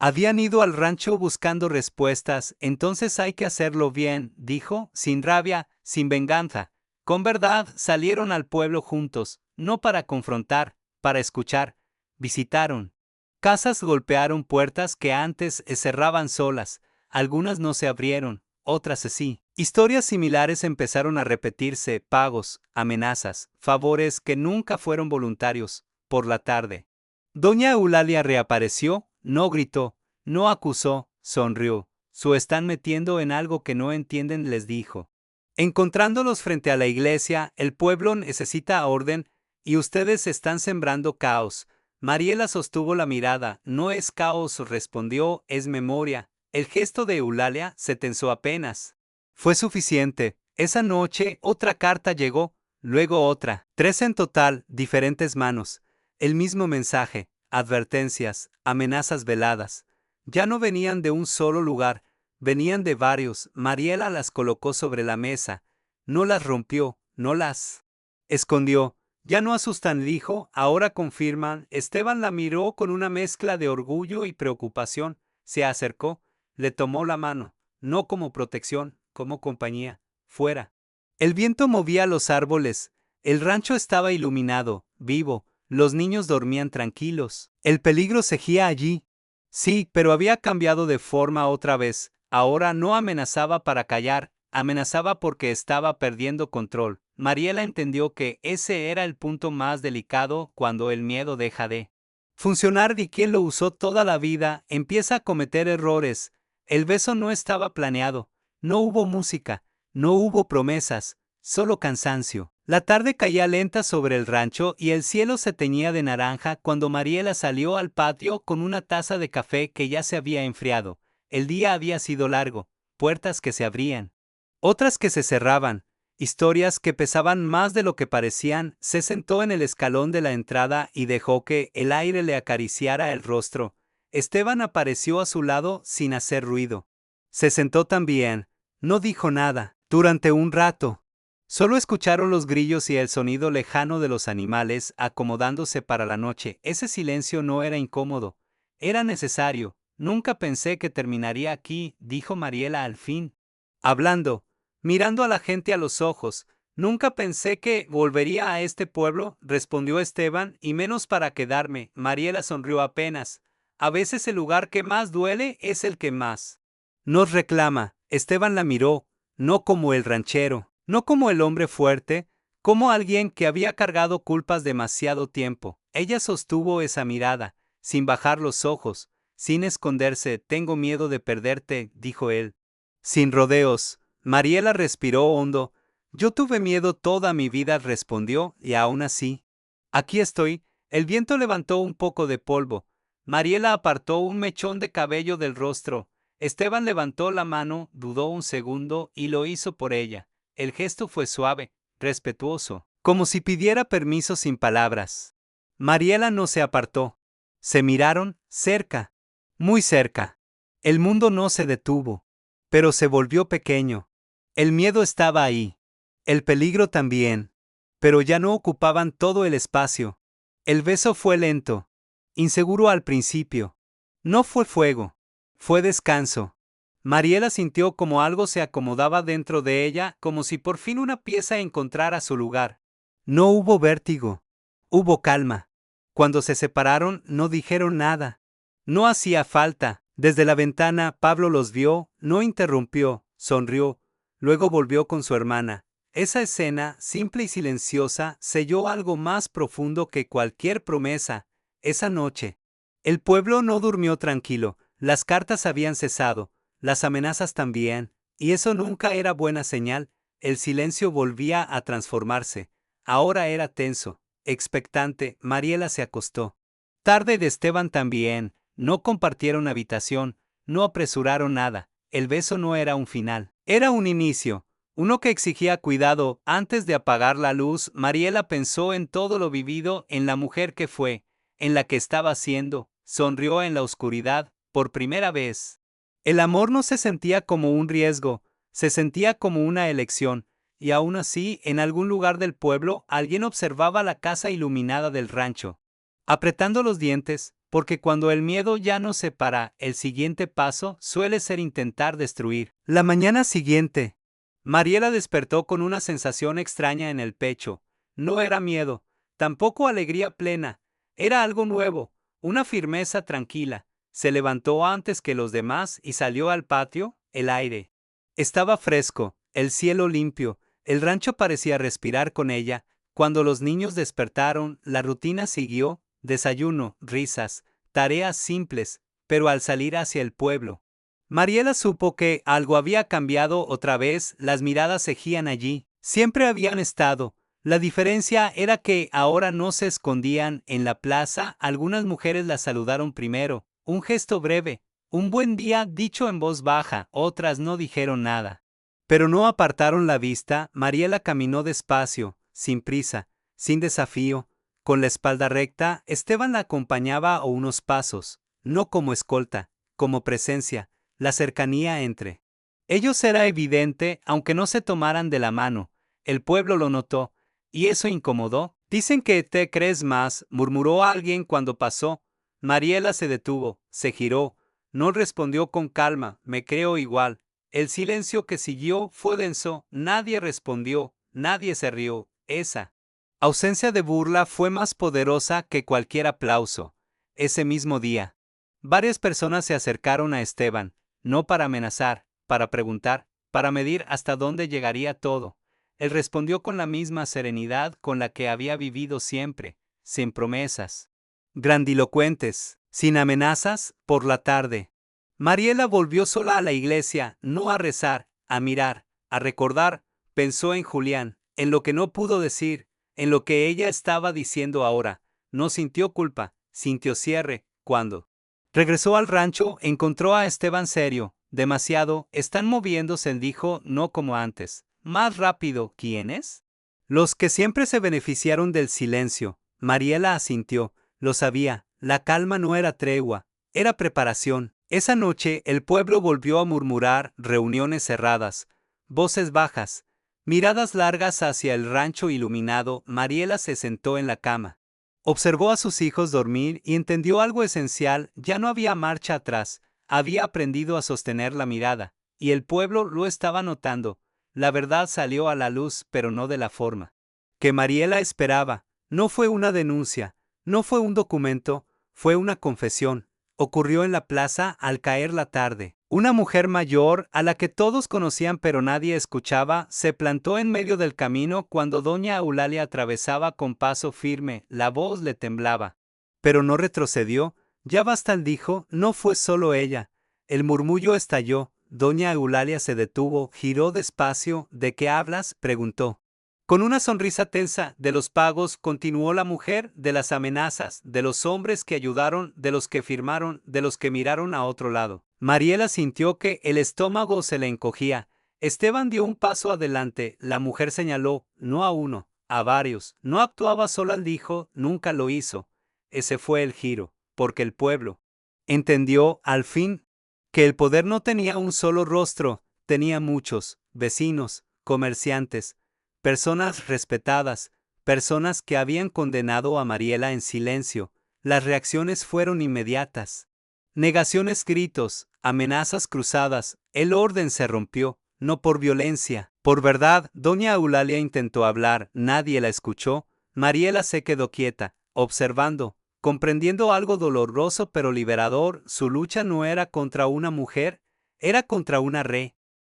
[SPEAKER 1] Habían ido al rancho buscando respuestas, entonces hay que hacerlo bien, dijo, sin rabia, sin venganza. Con verdad salieron al pueblo juntos, no para confrontar, para escuchar. Visitaron casas, golpearon puertas que antes cerraban solas, algunas no se abrieron, otras sí. Historias similares empezaron a repetirse, pagos, amenazas, favores que nunca fueron voluntarios. Por la tarde, doña Eulalia reapareció, no gritó, no acusó, sonrió. Se están metiendo en algo que no entienden, les dijo. Encontrándolos frente a la iglesia, el pueblo necesita orden y ustedes están sembrando caos. Mariela sostuvo la mirada. No es caos, respondió, es memoria. El gesto de Eulalia se tensó apenas. Fue suficiente. Esa noche otra carta llegó, luego otra. 3 en total, diferentes manos. El mismo mensaje, advertencias, amenazas veladas. Ya no venían de un solo lugar, venían de varios. Mariela las colocó sobre la mesa. No las rompió, no las escondió. Ya no asustan, dijo, ahora confirman. Esteban la miró con una mezcla de orgullo y preocupación. Se acercó, le tomó la mano, no como protección, como compañía. Fuera. El viento movía los árboles. El rancho estaba iluminado, vivo. Los niños dormían tranquilos. El peligro seguía allí. Sí, pero había cambiado de forma otra vez. Ahora no amenazaba para callar, amenazaba porque estaba perdiendo control. Mariela entendió que ese era el punto más delicado cuando el miedo deja de funcionar y quien lo usó toda la vida empieza a cometer errores. El beso no estaba planeado, no hubo música, no hubo promesas, solo cansancio. La tarde caía lenta sobre el rancho y el cielo se teñía de naranja cuando Mariela salió al patio con una taza de café que ya se había enfriado. El día había sido largo, puertas que se abrían, otras que se cerraban, historias que pesaban más de lo que parecían. Se sentó en el escalón de la entrada y dejó que el aire le acariciara el rostro. Esteban apareció a su lado sin hacer ruido. Se sentó también, no dijo nada, durante un rato. Solo escucharon los grillos y el sonido lejano de los animales acomodándose para la noche. Ese silencio no era incómodo, era necesario. Nunca pensé que terminaría aquí, dijo Mariela al fin. Hablando, mirando a la gente a los ojos. Nunca pensé que volvería a este pueblo, respondió Esteban, y menos para quedarme. Mariela sonrió apenas. A veces el lugar que más duele es el que más nos reclama. Esteban la miró, no como el ranchero, no como el hombre fuerte, como alguien que había cargado culpas demasiado tiempo. Ella sostuvo esa mirada, sin bajar los ojos, sin esconderse. Tengo miedo de perderte, dijo él. Sin rodeos. Mariela respiró hondo. Yo tuve miedo toda mi vida, respondió, y aún así. Aquí estoy. El viento levantó un poco de polvo. Mariela apartó un mechón de cabello del rostro. Esteban levantó la mano, dudó un segundo y lo hizo por ella. El gesto fue suave, respetuoso, como si pidiera permiso sin palabras. Mariela no se apartó. Se miraron, cerca, muy cerca. El mundo no se detuvo, pero se volvió pequeño. El miedo estaba ahí. El peligro también. Pero ya no ocupaban todo el espacio. El beso fue lento, inseguro al principio. No fue fuego. Fue descanso. Mariela sintió como algo se acomodaba dentro de ella, como si por fin una pieza encontrara su lugar. No hubo vértigo. Hubo calma. Cuando se separaron, no dijeron nada. No hacía falta. Desde la ventana, Pablo los vio, no interrumpió, sonrió, luego volvió con su hermana. Esa escena, simple y silenciosa, selló algo más profundo que cualquier promesa. Esa noche, el pueblo no durmió tranquilo. Las cartas habían cesado, las amenazas también, y eso nunca era buena señal. El silencio volvía a transformarse. Ahora era tenso, expectante. Mariela se acostó. Tarde de Esteban también. No compartieron habitación, no apresuraron nada. El beso no era un final, era un inicio, uno que exigía cuidado. Antes de apagar la luz, Mariela pensó en todo lo vivido, en la mujer que fue, en la que estaba siendo. Sonrió en la oscuridad, por primera vez. El amor no se sentía como un riesgo, se sentía como una elección, y aún así, en algún lugar del pueblo, alguien observaba la casa iluminada del rancho. Apretando los dientes, porque cuando el miedo ya nos separa, el siguiente paso suele ser intentar destruir. La mañana siguiente, Mariela despertó con una sensación extraña en el pecho. No era miedo, tampoco alegría plena, era algo nuevo, una firmeza tranquila. Se levantó antes que los demás y salió al patio. El aire estaba fresco, el cielo limpio, el rancho parecía respirar con ella. Cuando los niños despertaron, la rutina siguió: desayuno, risas, tareas simples, pero al salir hacia el pueblo, Mariela supo que algo había cambiado otra vez. Las miradas seguían allí, siempre habían estado. La diferencia era que ahora no se escondían en la plaza. Algunas mujeres la saludaron primero, un gesto breve, un buen día dicho en voz baja, otras no dijeron nada. Pero no apartaron la vista. Mariela caminó despacio, sin prisa, sin desafío, con la espalda recta. Esteban la acompañaba a unos pasos, no como escolta, como presencia. La cercanía entre ellos era evidente, aunque no se tomaran de la mano. El pueblo lo notó, y eso incomodó. Dicen que te crees más, murmuró alguien cuando pasó. Mariela se detuvo, se giró, no respondió con calma. Me creo igual. El silencio que siguió fue denso, nadie respondió, nadie se rió. Esa ausencia de burla fue más poderosa que cualquier aplauso. Ese mismo día, varias personas se acercaron a Esteban, no para amenazar, para preguntar, para medir hasta dónde llegaría todo. Él respondió con la misma serenidad con la que había vivido siempre, sin promesas grandilocuentes, sin amenazas. Por la tarde, Mariela volvió sola a la iglesia, no a rezar, a mirar, a recordar. Pensó en Julián, en lo que no pudo decir, en lo que ella estaba diciendo ahora. No sintió culpa, sintió cierre. Cuando regresó al rancho, encontró a Esteban serio. Demasiado, están moviéndose, dijo, no como antes. Más rápido. ¿Quiénes? Los que siempre se beneficiaron del silencio. Mariela asintió. Lo sabía, la calma no era tregua, era preparación. Esa noche el pueblo volvió a murmurar, reuniones cerradas, voces bajas, miradas largas hacia el rancho iluminado. Mariela se sentó en la cama. Observó a sus hijos dormir y entendió algo esencial: ya no había marcha atrás, había aprendido a sostener la mirada, y el pueblo lo estaba notando. La verdad salió a la luz, pero no de la forma que Mariela esperaba. No fue una denuncia, no fue un documento, fue una confesión. Ocurrió en la plaza al caer la tarde. Una mujer mayor, a la que todos conocían pero nadie escuchaba, se plantó en medio del camino cuando doña Eulalia atravesaba con paso firme. La voz le temblaba, pero no retrocedió. Ya basta, dijo. No fue solo ella. El murmullo estalló. Doña Eulalia se detuvo, giró despacio. ¿De qué hablas?, preguntó. Con una sonrisa tensa. De los pagos, continuó la mujer, de las amenazas, de los hombres que ayudaron, de los que firmaron, de los que miraron a otro lado. Mariela sintió que el estómago se le encogía. Esteban dio un paso adelante. La mujer señaló, no a uno, a varios. No actuaba sola, dijo, nunca lo hizo. Ese fue el giro, porque el pueblo entendió, al fin, que el poder no tenía un solo rostro, tenía muchos: vecinos, comerciantes, personas respetadas, personas que habían condenado a Mariela en silencio. Las reacciones fueron inmediatas. Negaciones, gritos, amenazas cruzadas. El orden se rompió, no por violencia, por verdad. Doña Eulalia intentó hablar, nadie la escuchó. Mariela se quedó quieta, observando, comprendiendo algo doloroso pero liberador. Su lucha no era contra una mujer, era contra una red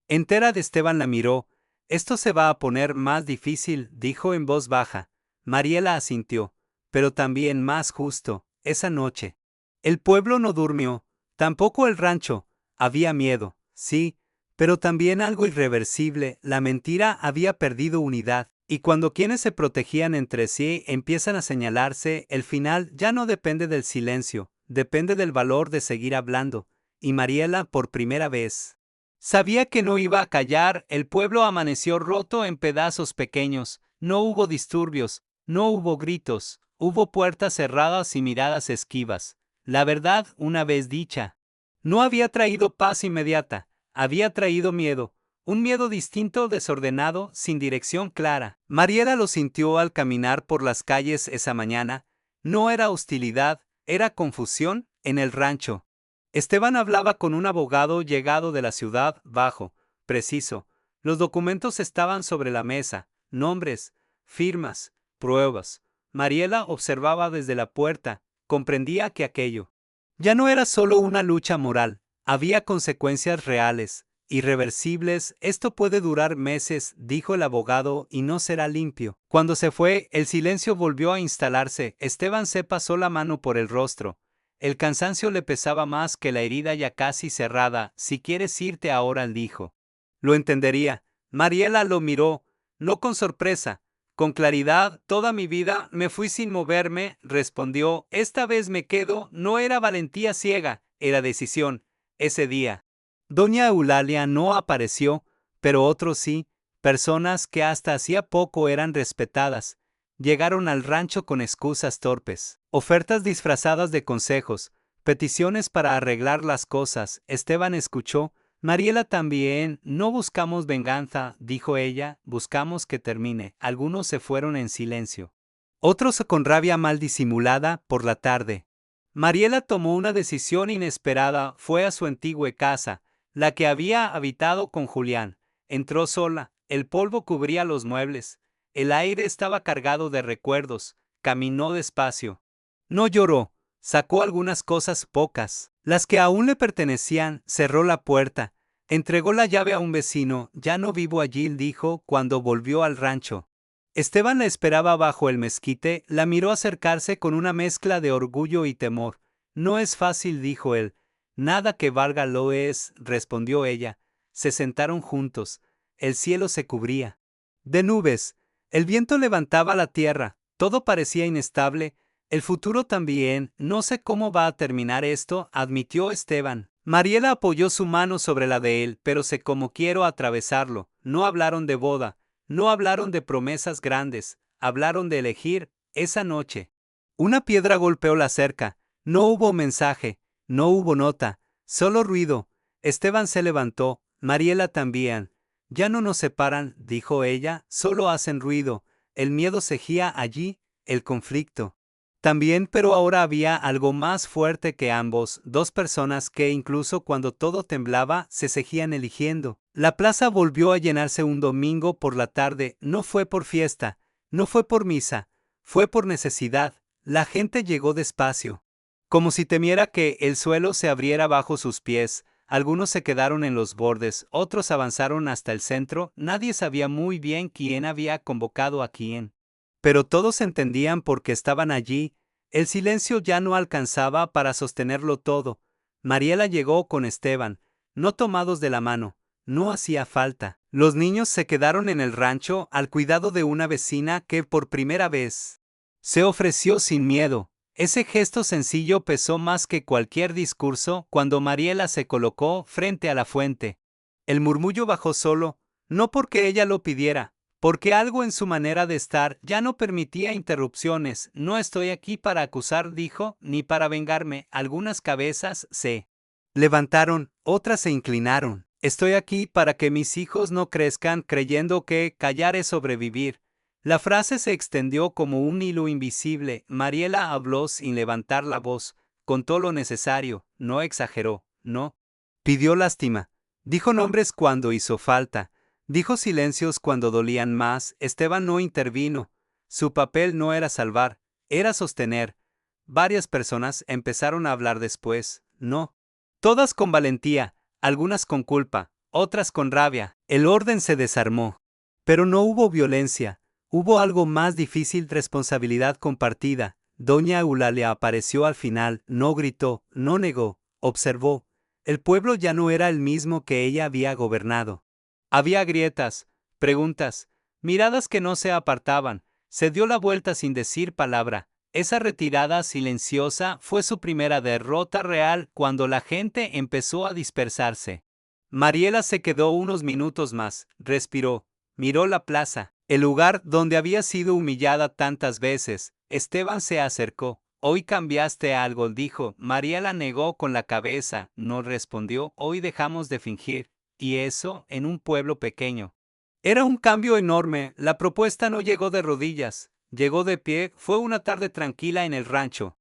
[SPEAKER 1] entera. De Esteban la miró. Esto se va a poner más difícil, dijo en voz baja. Mariela asintió, pero también más justo. Esa noche el pueblo no durmió, tampoco el rancho. Había miedo, sí, pero también algo irreversible. La mentira había perdido unidad, y cuando quienes se protegían entre sí empiezan a señalarse, el final ya no depende del silencio, depende del valor de seguir hablando. Y Mariela, por primera vez, sabía que no iba a callar. El pueblo amaneció roto en pedazos pequeños. No hubo disturbios, no hubo gritos, hubo puertas cerradas y miradas esquivas. La verdad, una vez dicha, no había traído paz inmediata, había traído miedo. Un miedo distinto, desordenado, sin dirección clara. Mariela lo sintió al caminar por las calles esa mañana. No era hostilidad, Era confusión en el rancho. Esteban hablaba con un abogado llegado de la ciudad, bajo, preciso. Los documentos estaban sobre la mesa, nombres, firmas, pruebas. Mariela observaba desde la puerta, comprendía que aquello ya no era solo una lucha moral, había consecuencias reales, irreversibles. Esto puede durar meses, dijo el abogado, y no será limpio. Cuando se fue, el silencio volvió a instalarse. Esteban se pasó la mano por el rostro. El cansancio le pesaba más que la herida ya casi cerrada. Si quieres irte ahora, dijo. Lo entendería. Mariela lo miró, no con sorpresa, con claridad. Toda mi vida me fui sin moverme, respondió. Esta vez me quedo. No era valentía ciega, era decisión. Ese día Doña Eulalia no apareció, pero otros sí, personas que hasta hacía poco eran respetadas. Llegaron al rancho con excusas torpes, ofertas disfrazadas de consejos, peticiones para arreglar las cosas. Esteban escuchó. Mariela también. No buscamos venganza, dijo ella, buscamos que termine. Algunos se fueron en silencio. Otros con rabia mal disimulada. Por la tarde, Mariela tomó una decisión inesperada. Fue a su antigua casa, la que había habitado con Julián. Entró sola, el polvo cubría los muebles, el aire estaba cargado de recuerdos. Caminó despacio. No lloró, sacó algunas cosas, pocas, las que aún le pertenecían, cerró la puerta, entregó la llave a un vecino. Ya no vivo allí, dijo cuando volvió al rancho. Esteban la esperaba bajo el mezquite, la miró acercarse con una mezcla de orgullo y temor. No es fácil, dijo él. Nada que valga lo es, respondió ella. Se sentaron juntos. El cielo se cubría de nubes. El viento levantaba la tierra. Todo parecía inestable. El futuro también. No sé cómo va a terminar esto, admitió Esteban. Mariela apoyó su mano sobre la de él, pero sé cómo quiero atravesarlo. No hablaron de boda. No hablaron de promesas grandes, hablaron de elegir. Esa noche una piedra golpeó la cerca. No hubo mensaje, no hubo nota, solo ruido. Esteban se levantó, Mariela también. Ya no nos separan, dijo ella, solo hacen ruido. El miedo cegía allí, el conflicto también, pero ahora había algo más fuerte que ambos, dos personas que incluso cuando todo temblaba se seguían eligiendo. La plaza volvió a llenarse un domingo por la tarde. No fue por fiesta, no fue por misa, fue por necesidad. La gente llegó despacio, como si temiera que el suelo se abriera bajo sus pies. Algunos se quedaron en los bordes, otros avanzaron hasta el centro. Nadie sabía muy bien quién había convocado a quién, pero todos entendían por qué estaban allí. El silencio ya no alcanzaba para sostenerlo todo. Mariela llegó con Esteban, no tomados de la mano. No hacía falta. Los niños se quedaron en el rancho al cuidado de una vecina que por primera vez se ofreció sin miedo. Ese gesto sencillo pesó más que cualquier discurso cuando Mariela se colocó frente a la fuente. El murmullo bajó solo, no porque ella lo pidiera, porque algo en su manera de estar ya no permitía interrupciones. No estoy aquí para acusar, dijo, ni para vengarme. Algunas cabezas se levantaron, otras se inclinaron. Estoy aquí para que mis hijos no crezcan creyendo que callar es sobrevivir. La frase se extendió como un hilo invisible. Mariela habló sin levantar la voz, contó lo necesario, no exageró, no pidió lástima, dijo nombres cuando hizo falta. Dijo silencios cuando dolían más. Esteban no intervino. Su papel no era salvar, era sostener. Varias personas empezaron a hablar después, no. Todas con valentía, algunas con culpa, otras con rabia. El orden se desarmó. Pero no hubo violencia. Hubo algo más difícil, responsabilidad compartida. Doña Eulalia apareció al final, no gritó, no negó, observó. El pueblo ya no era el mismo que ella había gobernado. Había grietas, preguntas, miradas que no se apartaban. Se dio la vuelta sin decir palabra. Esa retirada silenciosa fue su primera derrota real cuando la gente empezó a dispersarse. Mariela se quedó unos minutos más, respiró, miró la plaza, el lugar donde había sido humillada tantas veces. Esteban se acercó. Hoy cambiaste algo, dijo. Mariela negó con la cabeza, no respondió. Hoy dejamos de fingir. Y eso, en un pueblo pequeño. Era un cambio enorme. La propuesta no llegó de rodillas, llegó de pie. Fue una tarde tranquila en el rancho.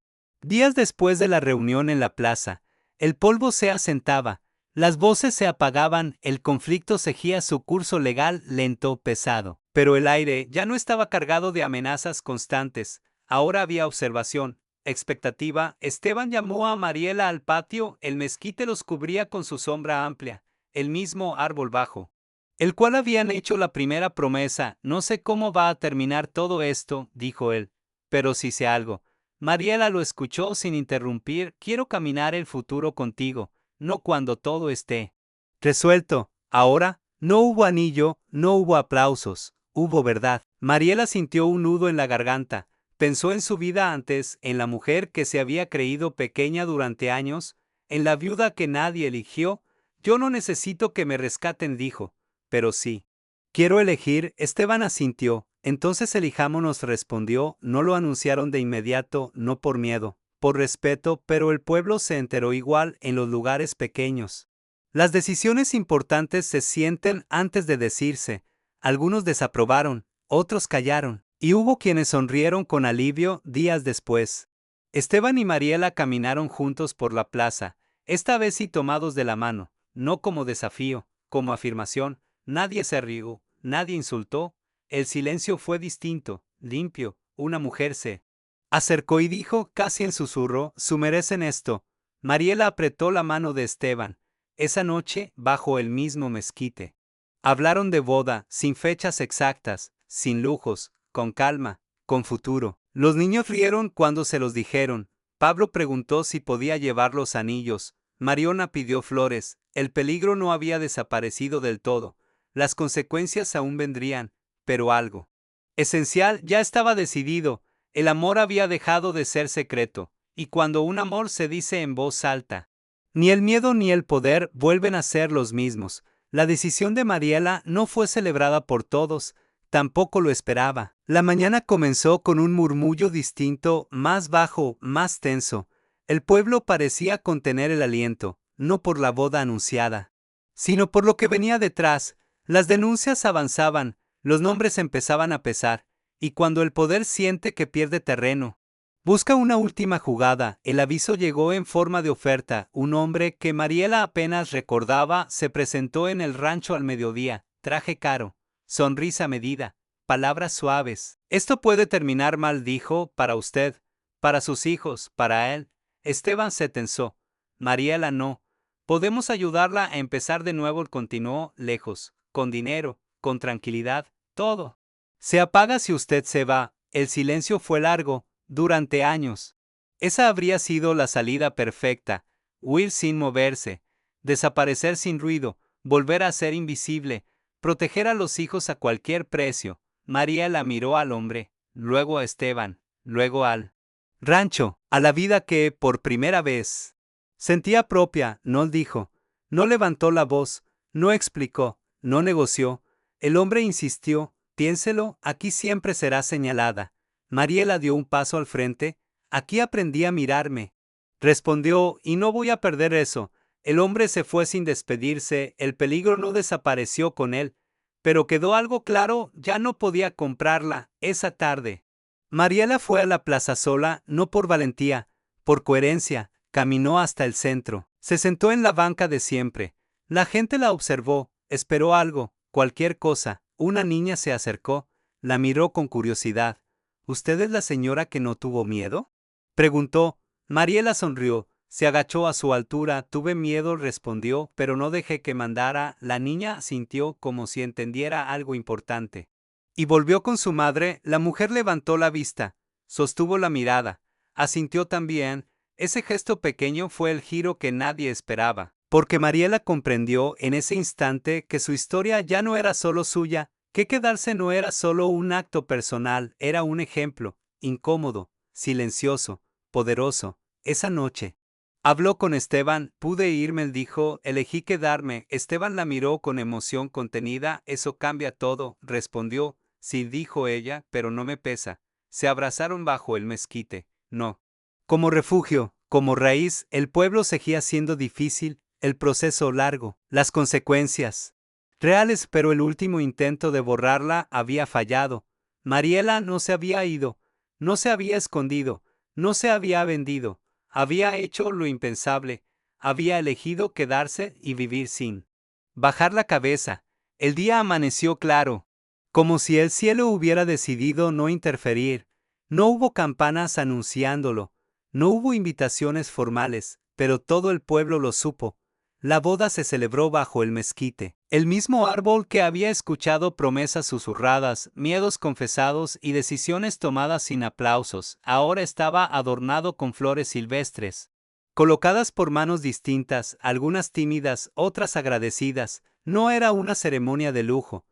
[SPEAKER 1] Días después de la reunión en la plaza, el polvo se asentaba, las voces se apagaban, el conflicto seguía su curso legal lento, pesado. Pero el aire ya no estaba cargado de amenazas constantes, ahora había observación, expectativa. Esteban llamó a Mariela al patio, el mezquite los cubría con su sombra amplia, el mismo árbol bajo, el cual habían hecho la primera promesa. No sé cómo va a terminar todo esto, dijo él, pero sí sé algo. Mariela lo escuchó sin interrumpir. Quiero caminar el futuro contigo, no cuando todo esté resuelto. Ahora, no hubo anillo, no hubo aplausos, hubo verdad. Mariela sintió un nudo en la garganta. Pensó en su vida antes, en la mujer que se había creído pequeña durante años, en la viuda que nadie eligió. Yo no necesito que me rescaten, dijo. Pero sí. Quiero elegir. Esteban asintió. Entonces elijámonos, respondió. No lo anunciaron de inmediato, no por miedo, por respeto, pero el pueblo se enteró igual en los lugares pequeños. Las decisiones importantes se sienten antes de decirse. Algunos desaprobaron, otros callaron, y hubo quienes sonrieron con alivio días después. Esteban y Mariela caminaron juntos por la plaza, esta vez sí tomados de la mano, no como desafío, como afirmación. Nadie se rió, nadie insultó. El silencio fue distinto, limpio. Una mujer se acercó y dijo, casi en susurro, «Su merecen esto». Mariela apretó la mano de Esteban. Esa noche, bajo el mismo mezquite, hablaron de boda, sin fechas exactas, sin lujos, con calma, con futuro. Los niños rieron cuando se los dijeron. Pablo preguntó si podía llevar los anillos. Mariona pidió flores. El peligro no había desaparecido del todo. Las consecuencias aún vendrían, pero algo esencial ya estaba decidido. El amor había dejado de ser secreto, y cuando un amor se dice en voz alta, ni el miedo ni el poder vuelven a ser los mismos. La decisión de Mariela no fue celebrada por todos, tampoco lo esperaba. La mañana comenzó con un murmullo distinto, más bajo, más tenso. El pueblo parecía contener el aliento, no por la boda anunciada, sino por lo que venía detrás. Las denuncias avanzaban, los nombres empezaban a pesar, y cuando el poder siente que pierde terreno, busca una última jugada. El aviso llegó en forma de oferta. Un hombre que Mariela apenas recordaba se presentó en el rancho al mediodía. Traje caro, sonrisa medida, palabras suaves. Esto puede terminar mal, dijo, para usted, para sus hijos, para él. Esteban se tensó. Mariela no. Podemos ayudarla a empezar de nuevo, continuó, lejos, con dinero, con tranquilidad, todo se apaga si usted se va. El silencio fue largo, durante años. Esa habría sido la salida perfecta: huir sin moverse, desaparecer sin ruido, volver a ser invisible, proteger a los hijos a cualquier precio. Mariela miró al hombre, luego a Esteban, luego al rancho, a la vida que, por primera vez, sentía propia. No dijo, no levantó la voz, no explicó, no negoció. El hombre insistió, piénselo, aquí siempre será señalada. Mariela dio un paso al frente. Aquí aprendí a mirarme, respondió, y no voy a perder eso. El hombre se fue sin despedirse. El peligro no desapareció con él, pero quedó algo claro: ya no podía comprarla. Esa tarde, Mariela fue a la plaza sola, no por valentía, por coherencia. Caminó hasta el centro, se sentó en la banca de siempre. La gente la observó, esperó algo, cualquier cosa. Una niña se acercó, la miró con curiosidad. ¿Usted es la señora que no tuvo miedo?, preguntó. Mariela sonrió, se agachó a su altura. Tuve miedo, respondió, pero no dejé que mandara. La niña sintió como si entendiera algo importante, y volvió con su madre. La mujer levantó la vista, sostuvo la mirada, asintió también. Ese gesto pequeño fue el giro que nadie esperaba, porque Mariela comprendió en ese instante que su historia ya no era solo suya, que quedarse no era solo un acto personal, era un ejemplo, incómodo, silencioso, poderoso. Esa noche habló con Esteban. Pude irme, dijo, elegí quedarme. Esteban la miró con emoción contenida. Eso cambia todo, respondió. Sí, dijo ella, pero no me pesa. Se abrazaron bajo el mezquite. No. Como refugio, como raíz. El pueblo seguía siendo difícil, el proceso largo, las consecuencias reales, pero el último intento de borrarla había fallado. Mariela no se había ido, no se había escondido, No se había vendido, había hecho lo impensable, había elegido quedarse y vivir sin bajar la cabeza. El día amaneció claro, como si el cielo hubiera decidido no interferir. No hubo campanas anunciándolo, no hubo invitaciones formales, pero todo el pueblo lo supo. La boda se celebró bajo el mezquite. El mismo árbol que había escuchado promesas susurradas, miedos confesados y decisiones tomadas sin aplausos, ahora estaba adornado con flores silvestres, colocadas por manos distintas, algunas tímidas, otras agradecidas. No era una ceremonia de lujo,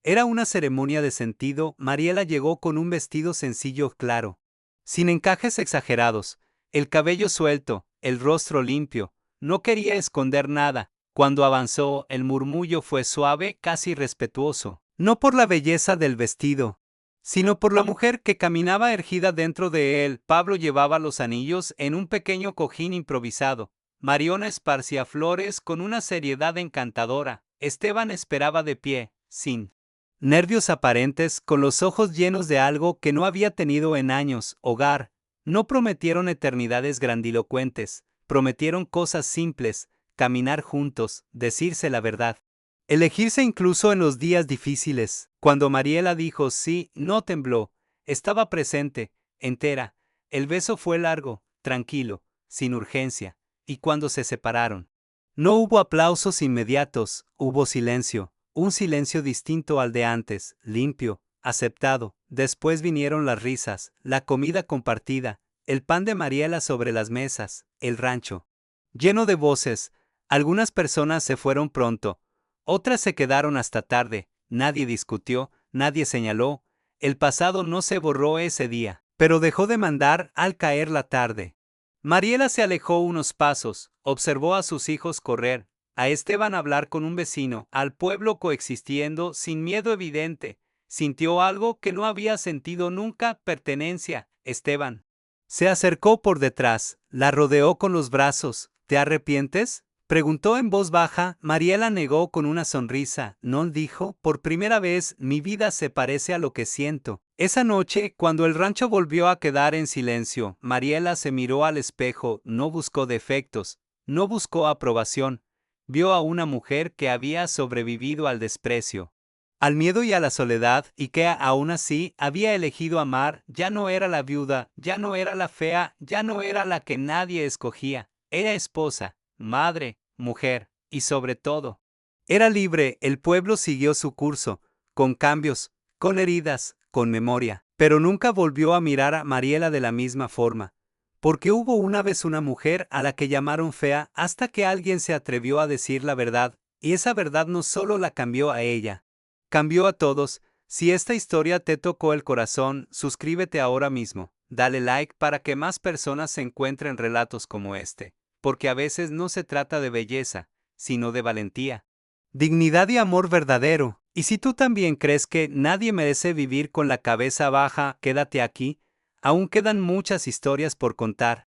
[SPEAKER 1] era una ceremonia de sentido. Mariela llegó con un vestido sencillo claro, sin encajes exagerados, el cabello suelto, el rostro limpio. No quería esconder nada. Cuando avanzó, el murmullo fue suave, casi respetuoso. No por la belleza del vestido, sino por la mujer que caminaba erguida dentro de él. Pablo llevaba los anillos en un pequeño cojín improvisado. Mariona esparcía flores con una seriedad encantadora. Esteban esperaba de pie, sin nervios aparentes, con los ojos llenos de algo que no había tenido en años: hogar. No prometieron eternidades grandilocuentes, prometieron cosas simples: caminar juntos, decirse la verdad, elegirse incluso en los días difíciles. Cuando Mariela dijo sí, no tembló, estaba presente, entera. El beso fue largo, tranquilo, sin urgencia, y cuando se separaron, no hubo aplausos inmediatos, hubo silencio. Un silencio distinto al de antes, limpio, aceptado. Después vinieron las risas, la comida compartida, el pan de Mariela sobre las mesas, el rancho lleno de voces. Algunas personas se fueron pronto, otras se quedaron hasta tarde. Nadie discutió, nadie señaló. El pasado no se borró ese día, pero dejó de mandar al caer la tarde. Mariela se alejó unos pasos, observó a sus hijos correr, a Esteban hablar con un vecino, al pueblo coexistiendo sin miedo evidente. Sintió algo que no había sentido nunca: pertenencia. Esteban se acercó por detrás, la rodeó con los brazos. ¿Te arrepientes?, preguntó en voz baja. Mariela negó con una sonrisa. No, dijo, por primera vez mi vida se parece a lo que siento. Esa noche, cuando el rancho volvió a quedar en silencio, Mariela se miró al espejo. No buscó defectos, no buscó aprobación. Vio a una mujer que había sobrevivido al desprecio, al miedo y a la soledad, y que aún así había elegido amar. Ya no era la viuda, ya no era la fea, ya no era la que nadie escogía. Era esposa, madre, mujer, y sobre todo, era libre. El pueblo siguió su curso, con cambios, con heridas, con memoria, pero nunca volvió a mirar a Mariela de la misma forma. Porque hubo una vez una mujer a la que llamaron fea hasta que alguien se atrevió a decir la verdad, y esa verdad no solo la cambió a ella, cambió a todos. Si esta historia te tocó el corazón, suscríbete ahora mismo, dale like para que más personas se encuentren relatos como este, porque a veces no se trata de belleza, sino de valentía, dignidad y amor verdadero. Y si tú también crees que nadie merece vivir con la cabeza baja, quédate aquí, aún quedan muchas historias por contar.